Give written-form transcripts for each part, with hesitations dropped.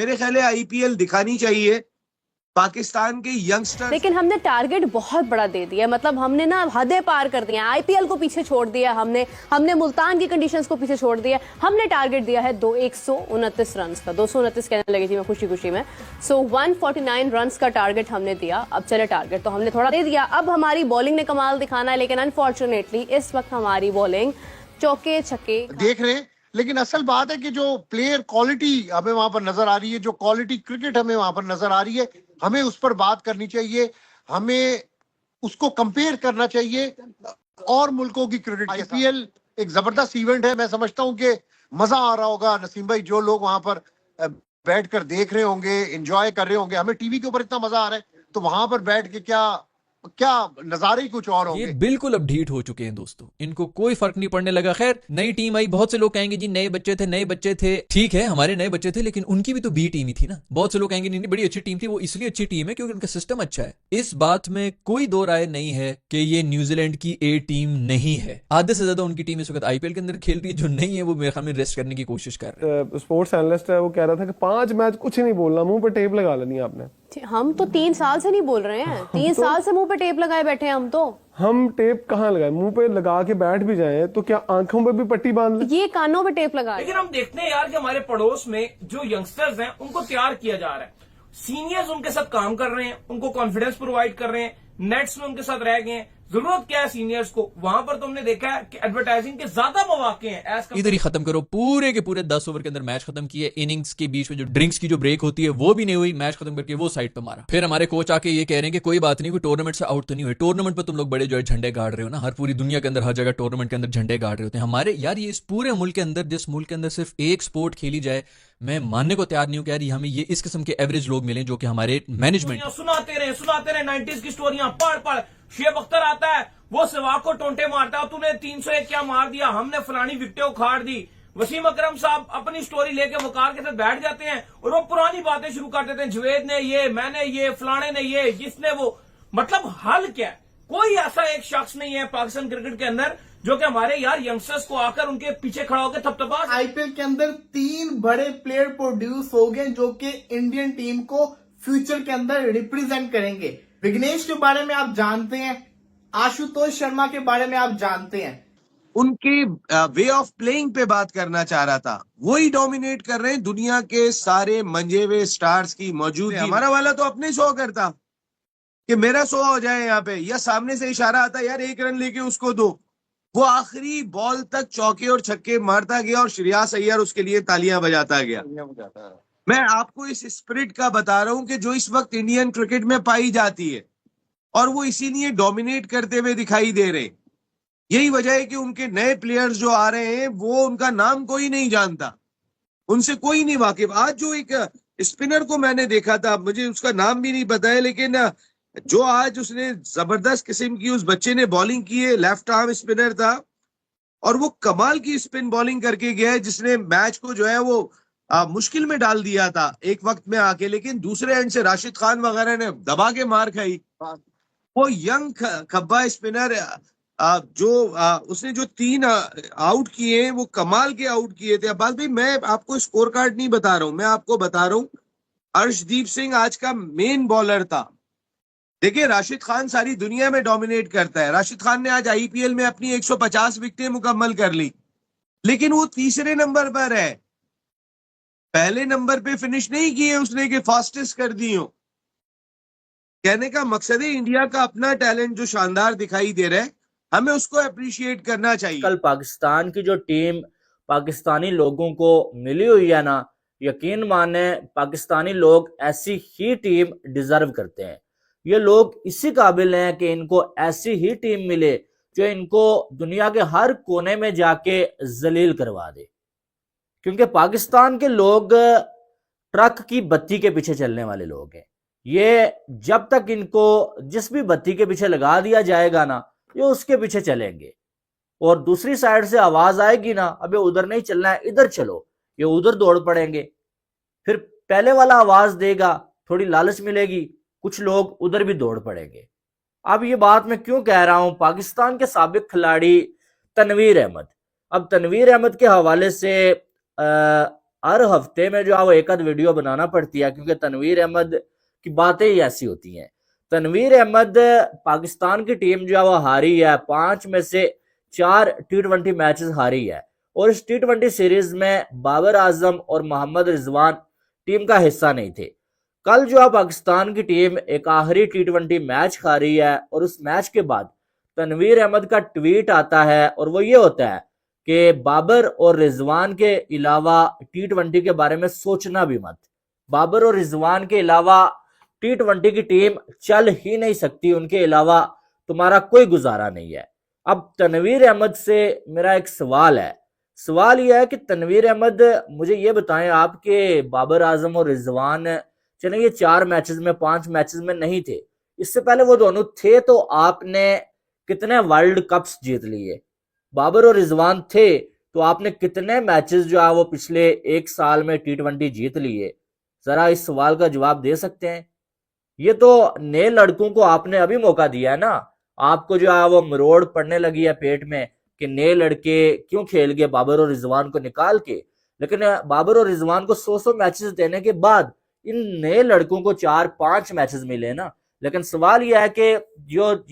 मेरे ख्याल है आईपीएल दिखानी चाहिए पाकिस्तान के यंगस्टर। लेकिन हमने टारगेट बहुत बड़ा दे दिया, मतलब हमने ना हदें पार कर दी हैं। आईपीएल को पीछे छोड़ दिया हमने मुल्तान की कंडीशंस को पीछे छोड़ दिया। हमने टारगेट दिया है 129 रन का। 229 कहने लगी थी मैं खुशी खुशी में। सो 149 रन का टारगेट हमने दिया। अब चले, टारगेट तो हमने थोड़ा दे दिया, अब हमारी बॉलिंग ने कमाल दिखाना है। लेकिन अनफॉर्चुनेटली इस वक्त हमारी बॉलिंग चौके छक्के देख रहे हैं। लेकिन असल बात है कि जो प्लेयर क्वालिटी हमें वहां पर नजर आ रही है, जो क्वालिटी क्रिकेट हमें वहां पर नजर आ रही है, हमें उस पर बात करनी चाहिए। हमें उसको कंपेयर करना चाहिए और मुल्कों की क्रिकेट। आईपीएल एक जबरदस्त इवेंट है। मैं समझता हूं कि मजा आ रहा होगा नसीम भाई, जो लोग वहां पर बैठकर देख रहे होंगे, एंजॉय कर रहे होंगे। हमें टीवी के ऊपर इतना मजा आ रहा है, तो वहां पर बैठ के क्या क्या नजारे ही कुछ और ये होंगे। बिल्कुल अब ढीठ हो चुके हैं दोस्तों, इनको कोई फर्क नहीं पड़ने लगा। खैर, नई टीम आई, बहुत से लोग कहेंगे जी नए बच्चे थे। ठीक है, हमारे नए बच्चे थे, लेकिन उनकी भी तो बी टीम ही थी ना। बहुत से लोग कहेंगे नहीं बड़ी अच्छी टीम थी। वो इसलिए अच्छी टीम है क्योंकि उनका सिस्टम अच्छा है। इस बात में कोई दो राय नहीं है कि ये न्यूजीलैंड की ए टीम नहीं है। आधे से ज्यादा उनकी टीम इस वक्त आईपीएल के अंदर खेल रही है। जो नहीं है वो मेरे ख्याल में रेस्ट करने की कोशिश कर रहे हैं। स्पोर्ट्स एनालिस्ट है, वो कह रहा था कि 5 मैच कुछ नहीं बोलना, मुंह पे टेप लगा लेनी आपने। हम तो 3 साल से नहीं बोल रहे हैं। 3 साल से मुंह पे टेप लगाए बैठे हैं हम तो। हम टेप कहाँ लगाए? मुंह पे लगा के बैठ भी जाए तो क्या आंखों पे भी पट्टी बांध ले? ये कानों पे टेप लगा। लेकिन हम देखते हैं यार कि हमारे पड़ोस में जो यंगस्टर्स हैं उनको तैयार किया जा रहा है। सीनियर्स उनके साथ काम कर रहे हैं, उनको कॉन्फिडेंस प्रोवाइड कर रहे हैं, नेट्स में उनके साथ रह गए हैं। जरूरत क्या है सीनियर्स को? वहां पर तो हमने देखा है कि एडवर्टाइजिंग के ज्यादा मौके हैं। इधर ही खत्म करो, पूरे के पूरे 10 ओवर के अंदर मैच खत्म किए। इनिंग्स के बीच में जो ड्रिंक्स की जो ब्रेक होती है वो भी नहीं हुई। मैच खत्म करके वो साइड पे मारा। फिर हमारे कोच आके ये कह रहे हैं कि कोई बात नहीं, कोई टूर्नामेंट से आउट तो नहीं हुए। टूर्नामेंट पर तुम लोग बड़े जो है झंडे गाड़ रहे हो ना। हर पूरी दुनिया के अंदर हर जगह टूर्नामेंट के अंदर झंडे गाड़ रहे होते हैं। हमारे यार ये इस पूरे मुल्क के अंदर, जिस मुल्क के अंदर सिर्फ एक स्पोर्ट खेली जाए, मैं मानने को तैयार नहीं हूं कि यार हमें ये इस किस्म के एवरेज लोग मिले जो कि हमारे मैनेजमेंट। सुनाते रहे 90s की स्टोरियां पढ़। शेब अख्तर आता है, वो सहवाग को टोंटे मारता है, तूने 301 क्या मार दिया, हमने फलानी विकेटें उखाड़ दी। वसीम अकरम साहब अपनी स्टोरी लेके वकार के साथ बैठ जाते हैं और वो पुरानी बातें शुरू कर देते हैं। जवेद ने ये, मैंने ये, फलाने ने ये, जिसने वो। मतलब हल क्या है? कोई ऐसा एक शख्स नहीं है पाकिस्तान क्रिकेट के अंदर जो कि हमारे यार यंगस्टर्स को आकर उनके पीछे खड़ा होकर थपथपा। आईपीएल के अंदर 3 बड़े प्लेयर प्रोड्यूस हो गए जो कि इंडियन टीम को फ्यूचर के अंदर रिप्रेजेंट करेंगे। विघ्नेश के बारे में आप जानते हैं, आशुतोष शर्मा के बारे में आप जानते हैं। उनके वे ऑफ प्लेइंग पे बात करना चाह रहा था। वही डोमिनेट कर रहे हैं दुनिया के सारे मंजे हुए स्टार्स की मौजूदगी। हमारा वाला तो अपने शो करता कि मेरा शो हो जाए यहाँ पे, या सामने से इशारा आता यार 1 रन लेके उसको दो। वो आखिरी बॉल तक चौके और छक्के मारता गया और श्रेयस अय्यर उसके लिए तालियां बजाता गया। मैं आपको इस स्पिरिट का बता रहा हूं कि जो इस वक्त इंडियन क्रिकेट में पाई जाती है, और वो इसीलिए डोमिनेट करते हुए दिखाई दे रहे। यही वजह है कि उनके नए प्लेयर्स जो आ रहे हैं वो उनका नाम कोई नहीं जानता, उनसे कोई नहीं वाकिफ। आज जो एक स्पिनर को मैंने देखा था, मुझे उसका नाम भी नहीं पता है, लेकिन जो आज उसने जबरदस्त किस्म की उस बच्चे ने बॉलिंग की है, लेफ्ट आर्म स्पिनर था और वो कमाल की स्पिन बॉलिंग करके गया है, जिसने मैच को जो है वो मुश्किल में डाल दिया था एक वक्त में आके। लेकिन दूसरे एंड से राशिद खान वगैरह ने दबा के मार खाई। वो यंग खब्बा स्पिनर जो उसने जो 3 आउट किए हैं वो कमाल के आउट किए थे। अब्बास भाई, मैं आपको स्कोर कार्ड नहीं बता रहा हूं, मैं आपको बता रहा हूं अर्शदीप सिंह आज का मेन बॉलर था। देखिए, राशिद खान सारी दुनिया में डोमिनेट करता है। राशिद खान ने आज आईपीएल में अपनी 150 विकेटें मुकम्मल कर ली, लेकिन वो तीसरे नंबर पर है। पहले नंबर पे फिनिश नहीं किए उसने कि फास्टेस्ट कर दी हो। कहने का मकसद है इंडिया का अपना टैलेंट जो शानदार दिखाई दे रहा है, हमें उसको अप्रिशिएट करना चाहिए। कल पाकिस्तान की जो टीम पाकिस्तानी लोगों को मिली हुई है ना, यकीन माने पाकिस्तानी लोग ऐसी ही टीम डिजर्व करते हैं। ये लोग इसी काबिल हैं कि इनको ऐसी ही टीम मिले जो इनको दुनिया के हर कोने में जाके जलील करवा दे। क्योंकि पाकिस्तान के लोग ट्रक की बत्ती के पीछे चलने वाले लोग हैं। ये जब तक इनको जिस भी बत्ती के पीछे लगा दिया जाएगा ना, ये उसके पीछे चलेंगे। और दूसरी साइड से आवाज आएगी ना, अबे उधर नहीं चलना है इधर चलो, ये उधर दौड़ पड़ेंगे। फिर पहले वाला आवाज देगा, थोड़ी लालच मिलेगी, कुछ लोग उधर भी दौड़ पड़ेंगे। अब ये बात मैं क्यों कह रहा हूं? पाकिस्तान के साबिक खिलाड़ी तनवीर अहमद, अब तनवीर अहमद के हवाले से हर हफ्ते में जो है वो एक आध वीडियो बनाना पड़ती है, क्योंकि तनवीर अहमद की बातें ही ऐसी होती हैं। तनवीर अहमद पाकिस्तान की टीम जो है वो हारी है, 5 में से 4 T20 मैचेस हारी है, और इस T20 सीरीज में बाबर आजम और मोहम्मद रिजवान टीम का हिस्सा नहीं थे। कल जो है पाकिस्तान की टीम एक आखिरी T20 मैच हारी है, और उस मैच के बाद तनवीर अहमद का ट्वीट आता है, और वो ये होता है कि बाबर और रिजवान के अलावा T20 के बारे में सोचना भी मत। बाबर और रिजवान के अलावा T20 की टीम चल ही नहीं सकती, उनके अलावा तुम्हारा कोई गुजारा नहीं है। अब तनवीर अहमद से मेरा एक सवाल है, सवाल यह है कि तनवीर अहमद मुझे ये बताएं आप कि बाबर आजम और रिजवान चले ये 4 मैचेस में 5 मैचेस में नहीं थे, इससे पहले वो दोनों थे, तो आपने कितने वर्ल्ड कप्स जीत लिए? बाबर और रिजवान थे तो आपने कितने मैचेस जो है वो पिछले 1 साल में T20 जीत लिए? जरा इस सवाल का जवाब दे सकते हैं? ये तो नए लड़कों को आपने अभी मौका दिया है ना, आपको जो है वो मरोड़ पड़ने लगी है पेट में कि नए लड़के क्यों खेल गए बाबर और रिजवान को निकाल के। लेकिन बाबर और रिजवान को 100 मैचेस देने के बाद इन नए लड़कों को 4-5 मैचेस मिले ना। लेकिन सवाल यह है कि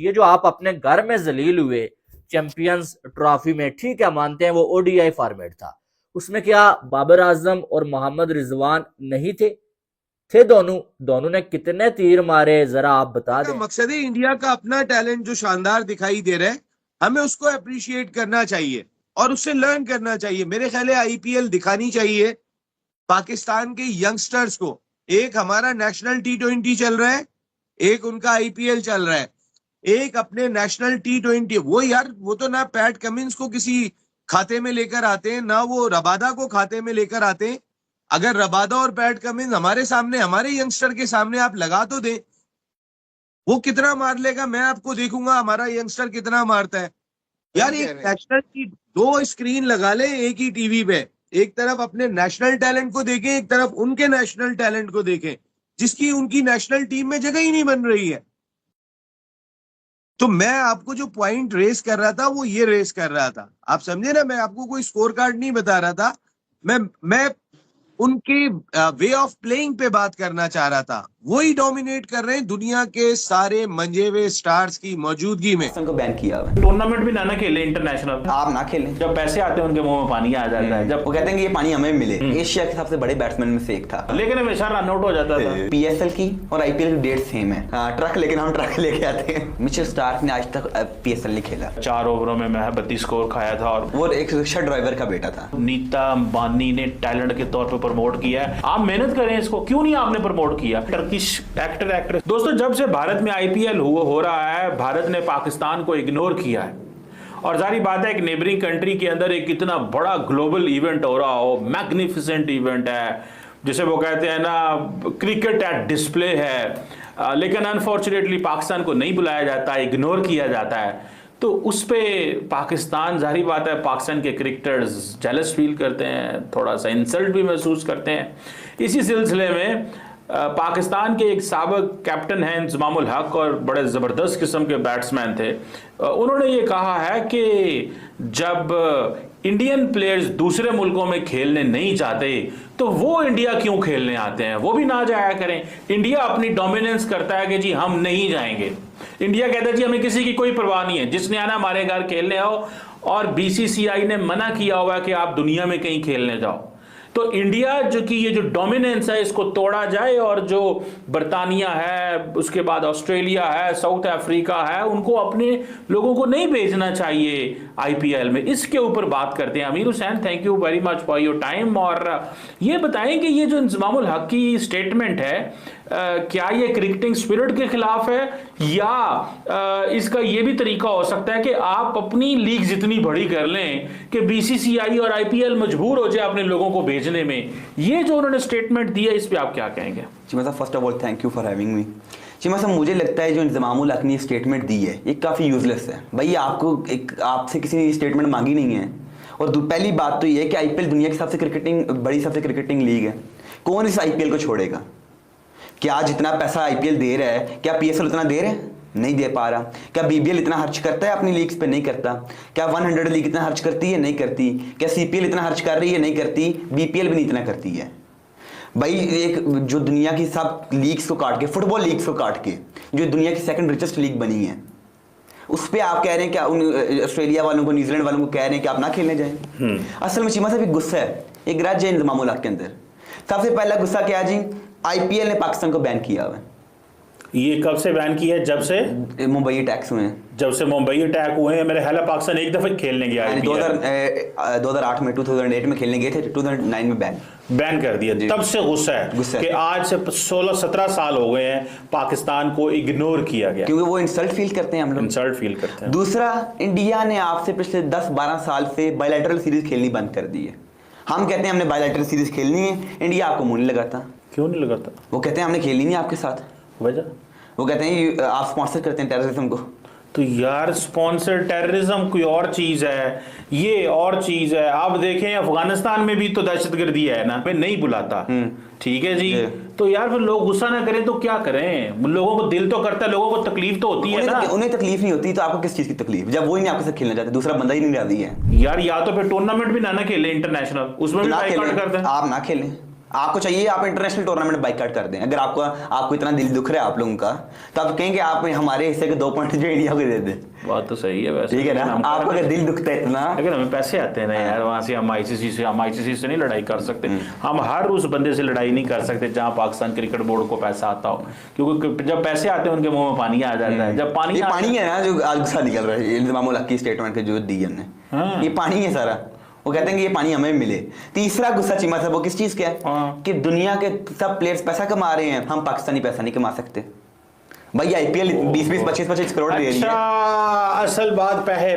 ये जो आप अपने घर में जलील हुए चैंपियंस ट्रॉफी में, ठीक है मानते हैं वो ODI फॉर्मेट था, उसमें क्या बाबर आजम और मोहम्मद रिजवान नहीं थे? थे दोनों ने कितने तीर मारे जरा आप बता दें। मकसद है इंडिया का अपना टैलेंट जो शानदार दिखाई दे रहा है, हमें उसको अप्रिशिएट करना चाहिए और उससे लर्न करना चाहिए। मेरे ख्याल है IPL दिखानी चाहिए पाकिस्तान के यंगस्टर्स को। एक हमारा नेशनल T20 चल रहा है, एक उनका IPL चल रहा है, एक अपने नेशनल T20। वो यार वो तो ना पैट कमिंस को किसी खाते में लेकर आते हैं, ना वो रबादा को खाते में लेकर आते हैं। अगर रबादा और पैट कमिंस हमारे सामने, हमारे यंगस्टर के सामने आप लगा तो दे, वो कितना मार लेगा मैं आपको देखूंगा हमारा यंगस्टर कितना मारता है। यार एक नेशनल की 2 स्क्रीन लगा ले एक ही टीवी पे, एक तरफ अपने नेशनल टैलेंट को देखें, एक तरफ उनके नेशनल टैलेंट को देखें, जिसकी उनकी नेशनल टीम में जगह ही नहीं बन रही है। तो मैं आपको जो पॉइंट रेस कर रहा था वो ये रेस कर रहा था, आप समझे ना। मैं आपको कोई स्कोर कार्ड नहीं बता रहा था, मैं उनके वे ऑफ प्लेइंग पे बात करना चाह रहा था। वही डोमिनेट कर रहे हैं दुनिया के सारे मंजे हुए स्टार्स की मौजूदगी में। को बैन किया हुआ टूर्नामेंट भी ना खेले इंटरनेशनल, आप ना खेलें। जब पैसे आते हैं उनके मुंह में पानी आ जाता है। जब वो कहते हैं कि ये पानी हमें मिले। एशिया के सबसे बड़े बैट्समैन में से एक था, लेकिन हमेशा रन आउट हो जाता था। PSL की और IPL की डेट सेम है। ट्रक लेकिन हम ट्रक लेके आते हैं। मिचेल स्टार्क ने आज तक PSL नहीं खेला। 4 ओवरों में मैं 32 स्कोर खाया था, और वो एक रिक्शा ड्राइवर का बेटा था। नीता अंबानी ने टैलेंट के तौर पे प्रमोट किया है। आप मेहनत करें इसको, क्यों नहीं आपने प्रमोट किया? Turkish actor actress. दोस्तों जब से भारत में IPL हो रहा है, भारत ने पाकिस्तान को इग्नोर किया है। और जारी बात है एक नेबरिंग कंट्री के अंदर एक इतना बड़ा ग्लोबल इवेंट हो रहा हो, मैग्निफिसेंट इवेंट है, जिसे वो कहते हैं ना क्रिकेट एट डिस्प्ले है, लेकिन अनफॉर्चुनेटली पाकिस्तान को नहीं बुलाया जाता, इग्नोर किया जाता है। तो उस पे पाकिस्तान, जाहिर बात है पाकिस्तान के क्रिकेटर्स जेलस फील करते हैं, थोड़ा सा इंसल्ट भी महसूस करते हैं। इसी सिलसिले में पाकिस्तान के एक साबिक कैप्टन हैं इंजमामुल हक, और बड़े ज़बरदस्त किस्म के बैट्समैन थे। उन्होंने ये कहा है कि जब इंडियन प्लेयर्स दूसरे मुल्कों में खेलने नहीं जाते तो वो इंडिया क्यों खेलने आते हैं? वो भी ना जाया करें। इंडिया अपनी डोमिनेंस करता है कि जी हम नहीं जाएंगे। इंडिया कहता है जी हमें किसी की कोई परवाह नहीं है, जिसने आना हमारे घर खेलने आओ, और BCCI ने मना किया हुआ है कि आप दुनिया में कहीं खेलने जाओ। तो इंडिया जो कि ये जो डोमिनेंस है इसको तोड़ा जाए, और जो बरतानिया है, उसके बाद ऑस्ट्रेलिया है, साउथ अफ्रीका है, उनको अपने लोगों को नहीं भेजना चाहिए IPL में। इसके ऊपर बात करते हैं। अमीर Hussain, thank you very much for your time. और ये बताएं कि ये जो इंजमामुल हक की स्टेटमेंट है, क्या ये क्रिकेटिंग स्पिरिट के खिलाफ है, या इसका ये भी तरीका हो सकता है कि आप अपनी लीग जितनी बड़ी कर लें कि BCCI और IPL मजबूर हो जाए अपने लोगों को भेजने में? ये जो उन्होंने स्टेटमेंट दिया, इस पे आप क्या कहेंगे? जी मतलब first of all thank you for having me. जी मतलब मुझे लगता है जो इंजमामुल हक ने स्टेटमेंट दी है ये काफ़ी यूजलेस है। भाई आपसे किसी ने स्टेटमेंट मांगी नहीं है। और पहली बात तो ये है कि IPL दुनिया की सबसे क्रिकेटिंग लीग है। कौन इस IPL को छोड़ेगा? क्या जितना पैसा IPL दे रहा है क्या PSL उतना दे रहा है? नहीं दे पा रहा। क्या बीबीएल इतना खर्च करता है अपनी लीग्स पे? नहीं करता। क्या 100 लीग इतना खर्च करती है? नहीं करती। क्या सीपीएल इतना खर्च कर रही है? नहीं करती। बीपीएल भी नहीं इतना करती है। भाई एक जो दुनिया की सब लीग्स को काट के, फुटबॉल लीग्स को काट के, जो दुनिया की सेकंड रिचेस्ट लीग बनी है, उस पे आप कह रहे हैं क्या उन ऑस्ट्रेलिया वालों को, न्यूजीलैंड वालों को कह रहे हैं कि आप ना खेलने जाएं? असल में चीमा साहब एक गुस्सा है, एक राज्य है इंतजाम के अंदर। सबसे पहला गुस्सा क्या जी, आईपीएल ने पाकिस्तान को बैन किया हुआ है। ये कब से बैन किया है? जब से मुंबई अटैक्स हुए हैं। जब से मुंबई अटैक हुए हैं, मेरे ख्याल है पाकिस्तान एक दफा खेलने गया है। 2008 में, 2008 में खेलने गए थे, 2009 में बैन कर दिया। तब से गुस्सा है कि आज से 16-17 साल हो गए हैं पाकिस्तान को इग्नोर किया गया, क्योंकि वो इंसल्ट फील करते हैं। हम लोग इंसल्ट फील करते हैं। दूसरा, इंडिया ने आपसे पिछले 10-12 साल से बायलैटरल सीरीज खेलनी बंद कर दी है। हम कहते हैं हमने बायलैटरल सीरीज खेलनी है, इंडिया आपको मुंह नहीं लगाता। क्यों नहीं लगाता? वो कहते हैं हमने खेलनी नहीं आपके साथ। वजह? वो कहते हैं आप स्पॉन्सर करते हैं टेररिज्म को। तो यार स्पॉन्सर टेररिज्म कोई और चीज है, ये और चीज है। आप देखें अफगानिस्तान में भी तो दहशतगर्दी है ना, मैं नहीं बुलाता, ठीक है जी। तो यार फिर लोग गुस्सा ना करें तो क्या करें? लोगों को दिल तो करता है, लोगों को तकलीफ तो होती है ना। उन्हें तकलीफ नहीं होती तो आपको किस चीज की तकलीफ, जब वो ही नहीं आपके साथ खेलना चाहते, दूसरा बंदा ही नहीं राजी है। यार या तो फिर टूर्नामेंट भी ना खेले इंटरनेशनल, उसमें भी बाइकआउट करते हैं। आप ना खेलें, आपको चाहिए आप इंटरनेशनल टूर्नामेंट बाइकआउट कर दें। अगर आपको इतना दिल दुख रहा है आप लोगों का, तो आप कहेंगे आप हमारे हिस्से के 2 पॉइंट जो इंडिया को दे दें। बात तो सही है वैसे, ठीक है ना। आपको अगर दिल दुखता है इतना, लेकिन हमें पैसे आते हैं ना यार वहां से। हम आईसीसी से नहीं लड़ाई कर सकते। हम हर उस बंदे से लड़ाई नहीं कर सकते जहां पाकिस्तान क्रिकेट बोर्ड को पैसा आता हो, क्योंकि जब पैसे आते हैं उनके मुंह में पानी आ जाता है। जब पानी है ना, जो आज गुस्सा निकल रहा है इंतजाम की स्टेटमेंट के जो दी हमने, ये पानी है सारा। वो कहते हैं कि ये पानी हमें मिले। तीसरा गुस्सा चीमा साहब वो किस चीज का है? कि दुनिया के सब प्लेयर्स पैसा कमा रहे हैं, हम पाकिस्तानी पैसा नहीं कमा सकते। भाई आईपीएल 20-25 करोड़ दे रही है। असल बात पैसे